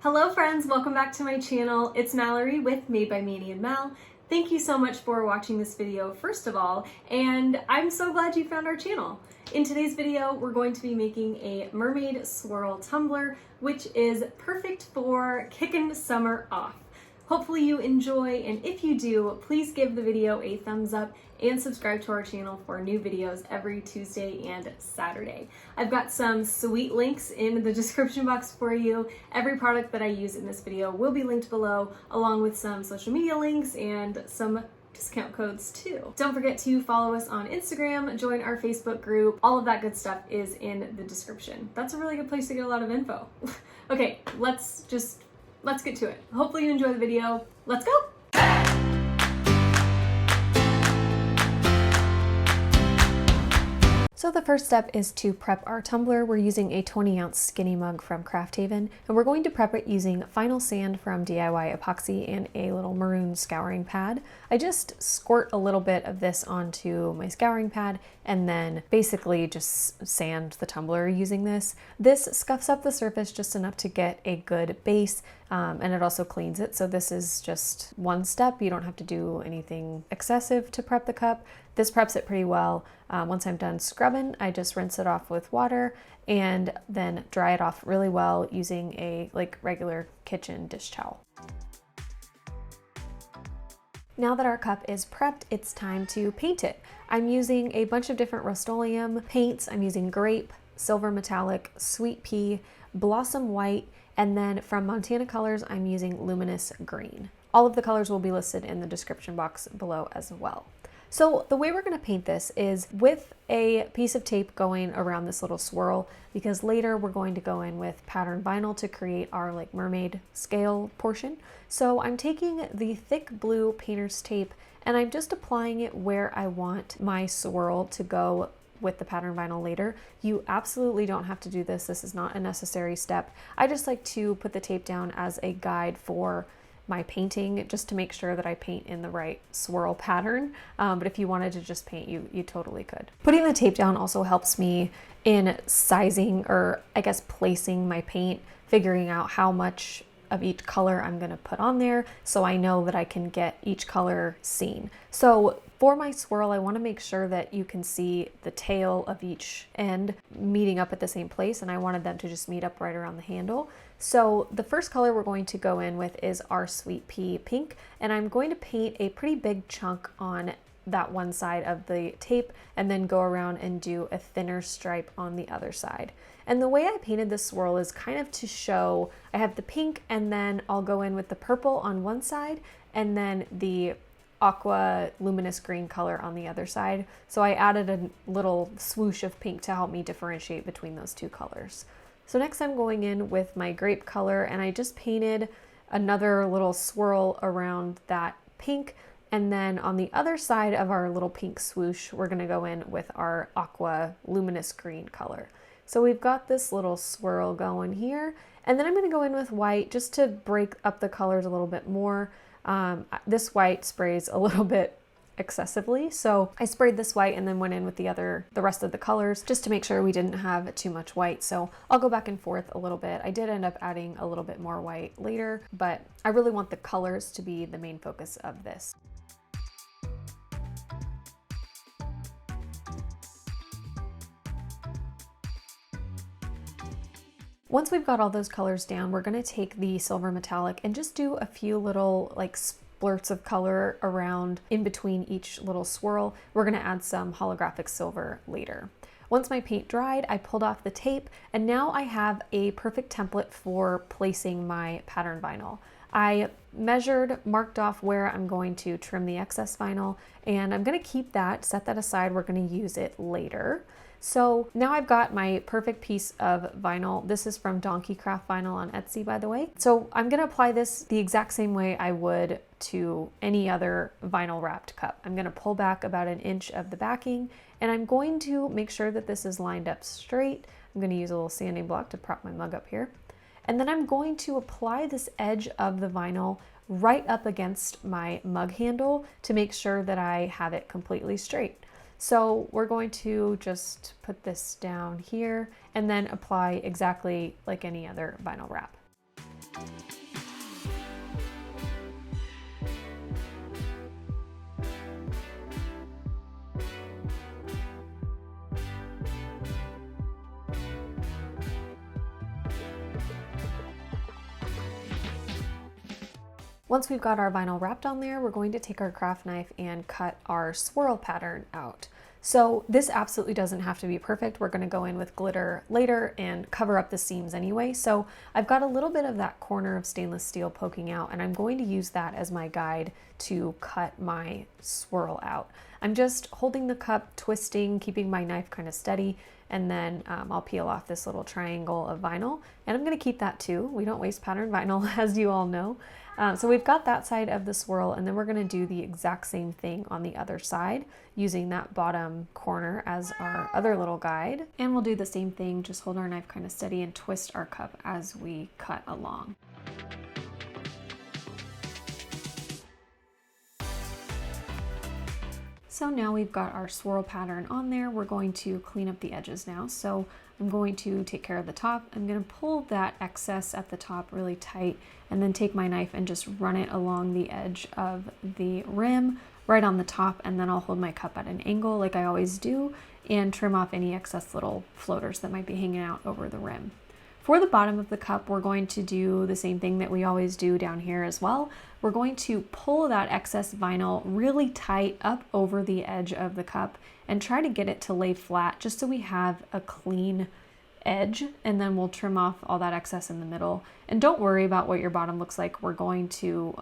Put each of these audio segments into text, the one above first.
Hello friends, welcome back to my channel. It's Mallory with Made by Manny and Mal. Thank you so much for watching this video first of all, and I'm so glad you found our channel. In today's video, we're going to be making a Mermaid Swirl tumbler, which is perfect for kicking summer off. Hopefully you enjoy, and if you do, please give the video a thumbs up and subscribe to our channel for new videos every Tuesday and Saturday. I've got some sweet links in the description box for you. Every product that I use in this video will be linked below, along with some social media links and some discount codes too. Don't forget to follow us on Instagram, join our Facebook group. All of that good stuff is in the description. That's a really good place to get a lot of info. Okay, let's get to it. Hopefully you enjoy the video. Let's go! So the first step is to prep our tumbler. We're using a 20-ounce skinny mug from Craft Haven, and we're going to prep it using Final Sand from DIY Epoxy and a little maroon scouring pad. I just squirt a little bit of this onto my scouring pad and then basically just sand the tumbler using this. This scuffs up the surface just enough to get a good base, and it also cleans it. So this is just one step. You don't have to do anything excessive to prep the cup. This preps it pretty well. Once I'm done scrubbing, I just rinse it off with water and then dry it off really well using a regular kitchen dish towel. Now that our cup is prepped, it's time to paint it. I'm using a bunch of different Rustoleum paints. I'm using Grape, Silver Metallic, Sweet Pea, Blossom White, and then from Montana Colors, I'm using Luminous Green. All of the colors will be listed in the description box below as well. So the way we're going to paint this is with a piece of tape going around this little swirl, because later we're going to go in with pattern vinyl to create our mermaid scale portion. So I'm taking the thick blue painter's tape and I'm just applying it where I want my swirl to go with the pattern vinyl later. You absolutely don't have to do this. This is not a necessary step. I just like to put the tape down as a guide for my painting, just to make sure that I paint in the right swirl pattern. But if you wanted to just paint, you totally could. Putting the tape down also helps me in sizing, or I guess placing my paint, figuring out how much of each color I'm gonna put on there, so I know that I can get each color seen. So for my swirl, I wanna make sure that you can see the tail of each end meeting up at the same place, and I wanted them to just meet up right around the handle. So the first color we're going to go in with is our Sweet Pea Pink, and I'm going to paint a pretty big chunk on that one side of the tape and then go around and do a thinner stripe on the other side. And the way I painted this swirl is kind of to show I have the pink, and then I'll go in with the purple on one side and then the aqua luminous green color on the other side. So I added a little swoosh of pink to help me differentiate between those two colors. So next I'm going in with my grape color, and I just painted another little swirl around that pink. And then on the other side of our little pink swoosh, we're gonna go in with our aqua luminous green color. So we've got this little swirl going here, and then I'm gonna go in with white just to break up the colors a little bit more. This white sprays a little bit excessively, so I sprayed this white and then went in with the rest of the colors just to make sure we didn't have too much white. So I'll go back and forth a little bit. I did end up adding a little bit more white later, but I really want the colors to be the main focus of this. Once we've got all those colors down, we're going to take the Silver Metallic and just do a few little splurts of color around in between each little swirl. We're going to add some holographic silver later. Once my paint dried, I pulled off the tape, and now I have a perfect template for placing my pattern vinyl. I marked off where I'm going to trim the excess vinyl, and I'm going to keep that, set that aside. We're going to use it later. So now I've got my perfect piece of vinyl. This is from DonkeyCraftVinyl on Etsy, by the way. So I'm gonna apply this the exact same way I would to any other vinyl wrapped cup. I'm gonna pull back about 1 inch of the backing, and I'm going to make sure that this is lined up straight. I'm gonna use a little sanding block to prop my mug up here. And then I'm going to apply this edge of the vinyl right up against my mug handle to make sure that I have it completely straight. So we're going to just put this down here and then apply exactly like any other vinyl wrap. Once we've got our vinyl wrapped on there, we're going to take our craft knife and cut our swirl pattern out. So this absolutely doesn't have to be perfect. We're going to go in with glitter later and cover up the seams anyway. So I've got a little bit of that corner of stainless steel poking out, and I'm going to use that as my guide to cut my swirl out. I'm just holding the cup, twisting, keeping my knife kind of steady, and then I'll peel off this little triangle of vinyl, and I'm going to keep that too. We don't waste pattern vinyl, as you all know. So we've got that side of the swirl, and then we're going to do the exact same thing on the other side using that bottom corner as our other little guide. And we'll do the same thing, just hold our knife kind of steady and twist our cup as we cut along. So now we've got our swirl pattern on there. We're going to clean up the edges now. So I'm going to take care of the top. I'm going to pull that excess at the top really tight and then take my knife and just run it along the edge of the rim right on the top, and then I'll hold my cup at an angle like I always do and trim off any excess little floaters that might be hanging out over the rim. For the bottom of the cup, we're going to do the same thing that we always do down here as well. We're going to pull that excess vinyl really tight up over the edge of the cup and try to get it to lay flat just so we have a clean edge, and then we'll trim off all that excess in the middle. And don't worry about what your bottom looks like. We're going to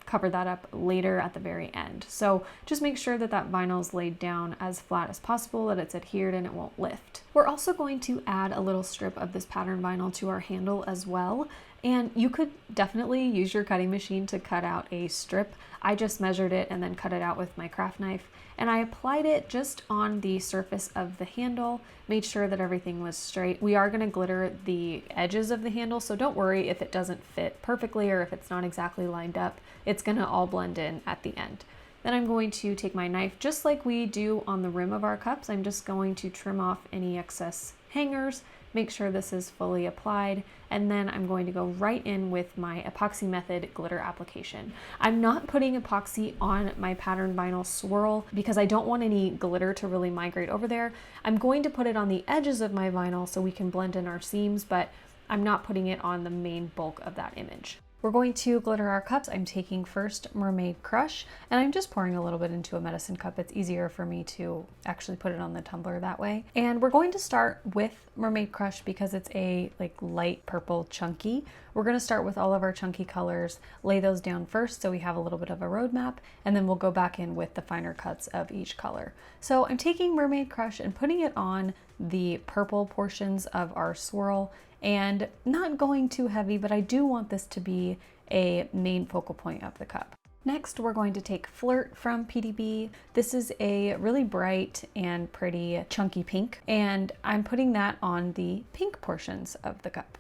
cover that up later at the very end. So just make sure that that vinyl is laid down as flat as possible, that it's adhered and it won't lift. We're also going to add a little strip of this pattern vinyl to our handle as well. And you could definitely use your cutting machine to cut out a strip. I just measured it and then cut it out with my craft knife. And I applied it just on the surface of the handle, made sure that everything was straight. We are going to glitter the edges of the handle, so don't worry if it doesn't fit perfectly or if it's not exactly lined up. It's going to all blend in at the end. Then I'm going to take my knife, just like we do on the rim of our cups. I'm just going to trim off any excess hangers, make sure this is fully applied, and then I'm going to go right in with my epoxy method glitter application. I'm not putting epoxy on my pattern vinyl swirl because I don't want any glitter to really migrate over there. I'm going to put it on the edges of my vinyl so we can blend in our seams, but I'm not putting it on the main bulk of that image. We're going to glitter our cups. I'm taking first Mermaid Crush, and I'm just pouring a little bit into a medicine cup. It's easier for me to actually put it on the tumbler that way. And we're going to start with Mermaid Crush because it's a light purple chunky. We're going to start with all of our chunky colors, lay those down first so we have a little bit of a roadmap, and then we'll go back in with the finer cuts of each color. So I'm taking Mermaid Crush and putting it on the purple portions of our swirl, and not going too heavy, but I do want this to be a main focal point of the cup. Next, we're going to take Flirt from PDB. This is a really bright and pretty chunky pink, and I'm putting that on the pink portions of the cup.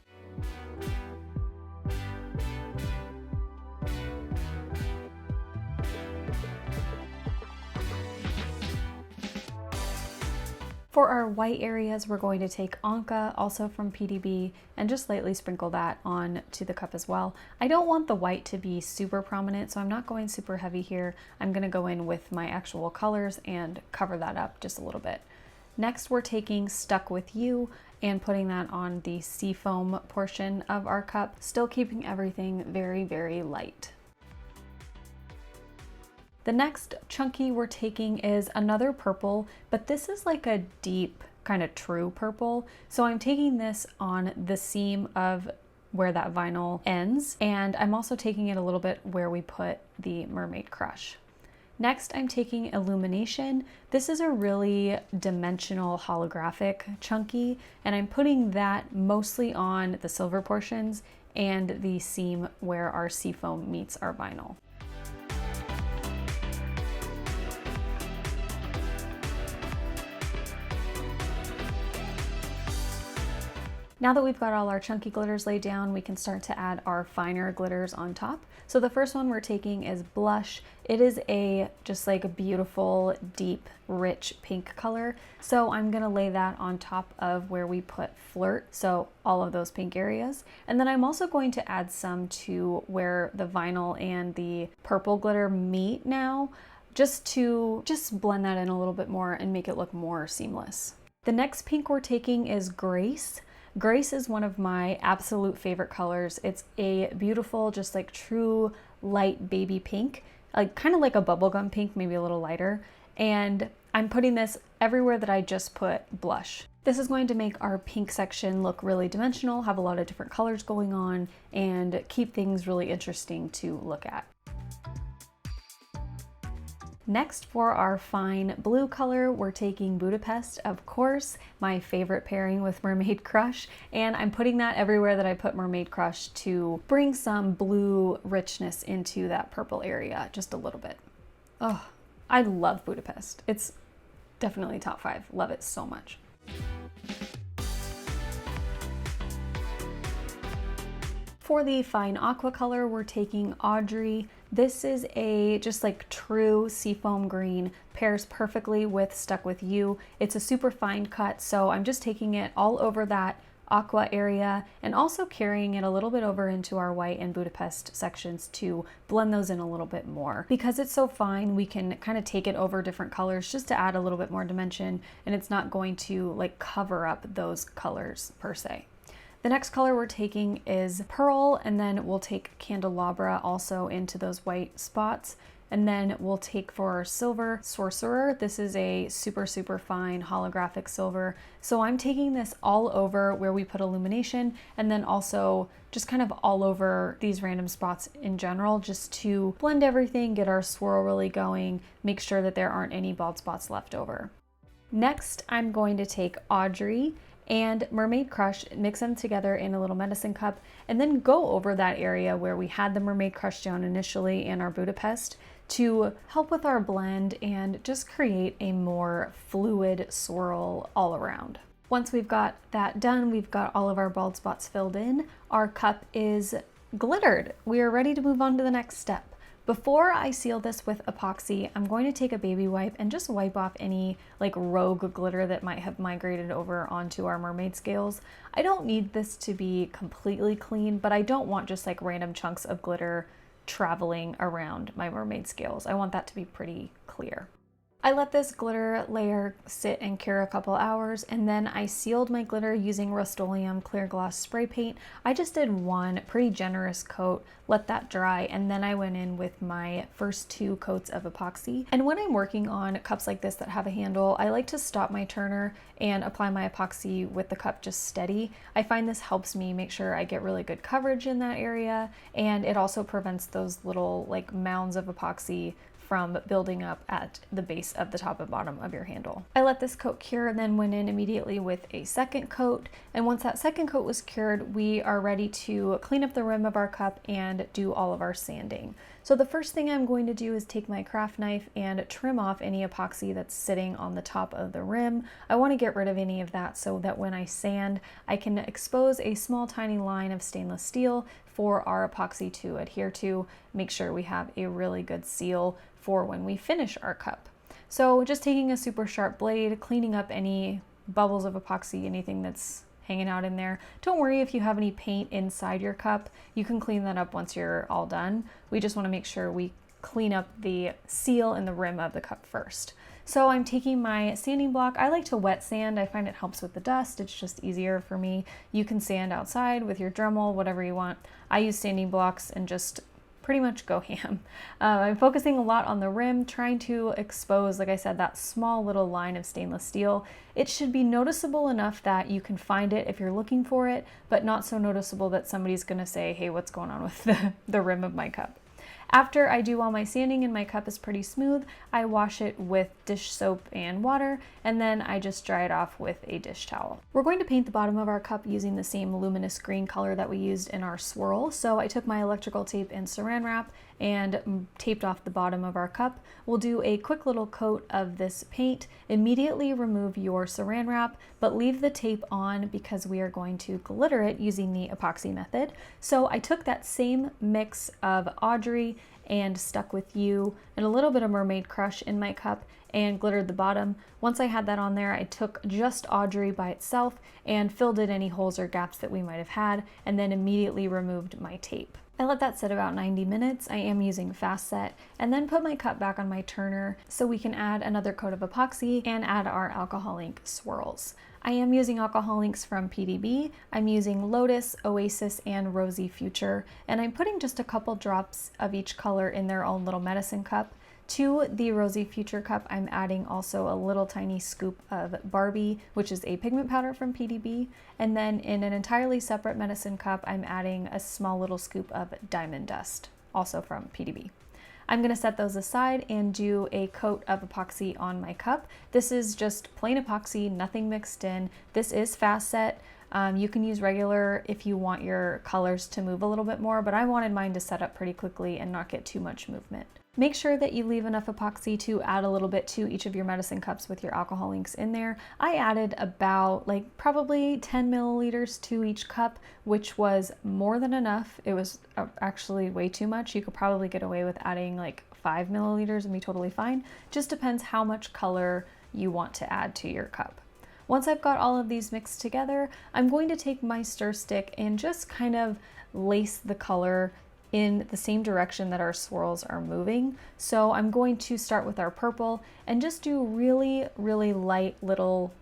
For our white areas, we're going to take Anka, also from PDB, and just lightly sprinkle that on to the cup as well. I don't want the white to be super prominent, so I'm not going super heavy here. I'm going to go in with my actual colors and cover that up just a little bit. Next, we're taking Stuck With You and putting that on the seafoam portion of our cup, still keeping everything very, very light. The next chunky we're taking is another purple, but this is like a deep kind of true purple. So I'm taking this on the seam of where that vinyl ends, and I'm also taking it a little bit where we put the Mermaid Crush. Next, I'm taking Illumination. This is a really dimensional holographic chunky, and I'm putting that mostly on the silver portions and the seam where our seafoam meets our vinyl. Now that we've got all our chunky glitters laid down, we can start to add our finer glitters on top. So the first one we're taking is Blush. It is just like a beautiful, deep, rich pink color. So I'm gonna lay that on top of where we put Flirt, so all of those pink areas. And then I'm also going to add some to where the vinyl and the purple glitter meet now, just to blend that in a little bit more and make it look more seamless. The next pink we're taking is Grace. Grace is one of my absolute favorite colors. It's a beautiful, just like true light baby pink, like kind of like a bubblegum pink, maybe a little lighter. And I'm putting this everywhere that I just put blush. This is going to make our pink section look really dimensional, have a lot of different colors going on, and keep things really interesting to look at. Next, for our fine blue color, we're taking Budapest, of course, my favorite pairing with Mermaid Crush, and I'm putting that everywhere that I put Mermaid Crush to bring some blue richness into that purple area, just a little bit. Oh, I love Budapest. It's definitely top 5. Love it so much. For the fine aqua color, we're taking Audrey. This is a just like true seafoam green, pairs perfectly with Stuck With You. It's a super fine cut, so I'm just taking it all over that aqua area and also carrying it a little bit over into our white and Budapest sections to blend those in a little bit more. Because it's so fine, we can kind of take it over different colors just to add a little bit more dimension, and it's not going to like cover up those colors per se. The next color we're taking is Pearl, and then we'll take Candelabra also into those white spots. And then we'll take for our silver Sorcerer. This is a super, super fine holographic silver. So I'm taking this all over where we put illumination, and then also just kind of all over these random spots in general, just to blend everything, get our swirl really going, make sure that there aren't any bald spots left over. Next, I'm going to take Audrey and Mermaid Crush, mix them together in a little medicine cup, and then go over that area where we had the Mermaid Crush down initially in our Budapest to help with our blend and just create a more fluid swirl all around. Once we've got that done, we've got all of our bald spots filled in, our cup is glittered. We are ready to move on to the next step. Before I seal this with epoxy, I'm going to take a baby wipe and just wipe off any like rogue glitter that might have migrated over onto our mermaid scales. I don't need this to be completely clean, but I don't want just like random chunks of glitter traveling around my mermaid scales. I want that to be pretty clear. I let this glitter layer sit and cure a couple hours, and then I sealed my glitter using Rustoleum clear gloss spray paint. I just did one pretty generous coat, let that dry, and then I went in with my first 2 coats of epoxy. And when I'm working on cups like this that have a handle, I like to stop my turner and apply my epoxy with the cup just steady. I find this helps me make sure I get really good coverage in that area, and it also prevents those little like mounds of epoxy from building up at the base of the top and bottom of your handle. I let this coat cure and then went in immediately with a second coat. And once that second coat was cured, we are ready to clean up the rim of our cup and do all of our sanding. So the first thing I'm going to do is take my craft knife and trim off any epoxy that's sitting on the top of the rim. I want to get rid of any of that so that when I sand, I can expose a small tiny line of stainless steel for our epoxy to adhere to, make sure we have a really good seal for when we finish our cup. So just taking a super sharp blade, cleaning up any bubbles of epoxy, anything that's hanging out in there. Don't worry if you have any paint inside your cup, you can clean that up once you're all done. We just want to make sure we clean up the seal and the rim of the cup first. So I'm taking my sanding block. I like to wet sand. I find it helps with the dust. It's just easier for me. You can sand outside with your Dremel, whatever you want. I use sanding blocks and just pretty much go ham. I'm focusing a lot on the rim, trying to expose, like I said, that small little line of stainless steel. It should be noticeable enough that you can find it if you're looking for it, but not so noticeable that somebody's gonna say, hey, what's going on with the rim of my cup? After I do all my sanding and my cup is pretty smooth, I wash it with dish soap and water, and then I just dry it off with a dish towel. We're going to paint the bottom of our cup using the same luminous green color that we used in our swirl. So I took my electrical tape and saran wrap and taped off the bottom of our cup. We'll do a quick little coat of this paint. Immediately remove your saran wrap, but leave the tape on because we are going to glitter it using the epoxy method. So I took that same mix of Audrey and Stuck With You and a little bit of Mermaid Crush in my cup and glittered the bottom. Once I had that on there, I took just Audrey by itself and filled in any holes or gaps that we might have had, and then immediately removed my tape. I let that sit about 90 minutes. I am using fast set, and then put my cup back on my turner so we can add another coat of epoxy and add our alcohol ink swirls. I am using alcohol inks from PDB. I'm using Lotus, Oasis, and Rosy Future, and I'm putting just a couple drops of each color in their own little medicine cup. To the Rosy Future cup, I'm adding also a little tiny scoop of Barbie, which is a pigment powder from PDB. And then in an entirely separate medicine cup, I'm adding a small little scoop of Diamond Dust, also from PDB. I'm going to set those aside and do a coat of epoxy on my cup. This is just plain epoxy, nothing mixed in. This is fast set. You can use regular if you want your colors to move a little bit more, but I wanted mine to set up pretty quickly and not get too much movement. Make sure that you leave enough epoxy to add a little bit to each of your medicine cups with your alcohol inks in there. I added about probably 10 milliliters to each cup, which was more than enough. It was actually way too much. You could probably get away with adding 5 milliliters and be totally fine. Just depends how much color you want to add to your cup. Once I've got all of these mixed together, I'm going to take my stir stick and just kind of lace the color in the same direction that our swirls are moving. So I'm going to start with our purple and just do really, really light little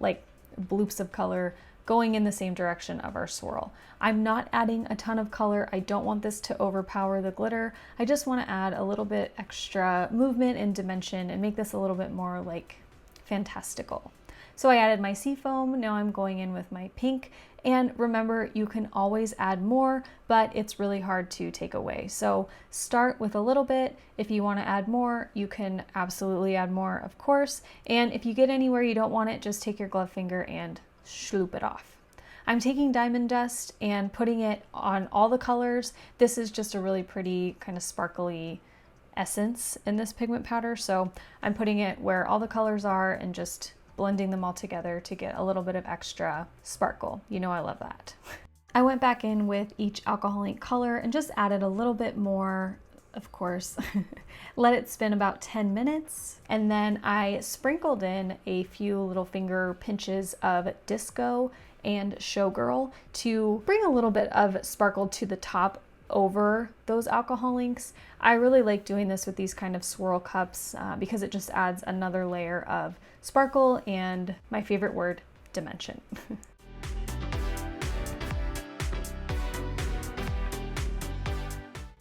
bloops of color going in the same direction of our swirl. I'm not adding a ton of color. I don't want this to overpower the glitter. I just want to add a little bit extra movement and dimension and make this a little bit more fantastical. So I added my seafoam. Now I'm going in with my pink. And remember, you can always add more, but it's really hard to take away. So start with a little bit. If you want to add more, you can absolutely add more, of course. And if you get anywhere you don't want it, just take your glove finger and sloop it off. I'm taking Diamond Dust and putting it on all the colors. This is just a really pretty kind of sparkly essence in this pigment powder. So I'm putting it where all the colors are and just blending them all together to get a little bit of extra sparkle. You know I love that. I went back in with each alcohol ink color and just added a little bit more, of course. Let it spin about 10 minutes, and then I sprinkled in a few little finger pinches of Disco and Showgirl to bring a little bit of sparkle to the top over those alcohol inks. I really like doing this with these kind of swirl cups because it just adds another layer of sparkle and, my favorite word, dimension.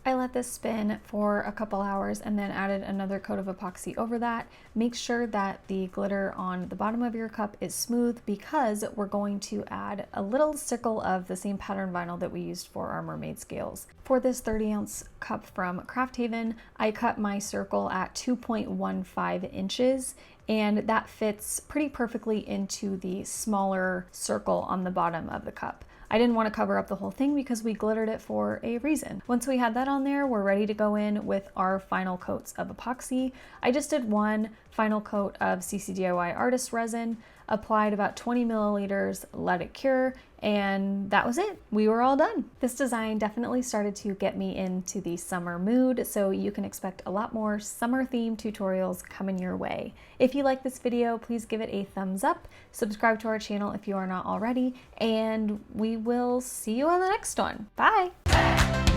I let this spin for a couple hours and then added another coat of epoxy over that. Make sure that the glitter on the bottom of your cup is smooth because we're going to add a little circle of the same pattern vinyl that we used for our mermaid scales. For this 30-ounce cup from Craft Haven, I cut my circle at 2.15 inches, and that fits pretty perfectly into the smaller circle on the bottom of the cup. I didn't want to cover up the whole thing because we glittered it for a reason. Once we had that on there, we're ready to go in with our final coats of epoxy. I just did one final coat of CCDIY Artist Resin, applied about 20 milliliters, let it cure, and that was it. We were all done. This design definitely started to get me into the summer mood, so you can expect a lot more summer themed tutorials coming your way. If you like this video, please give it a thumbs up, subscribe to our channel if you are not already, and we will see you on the next one. Bye!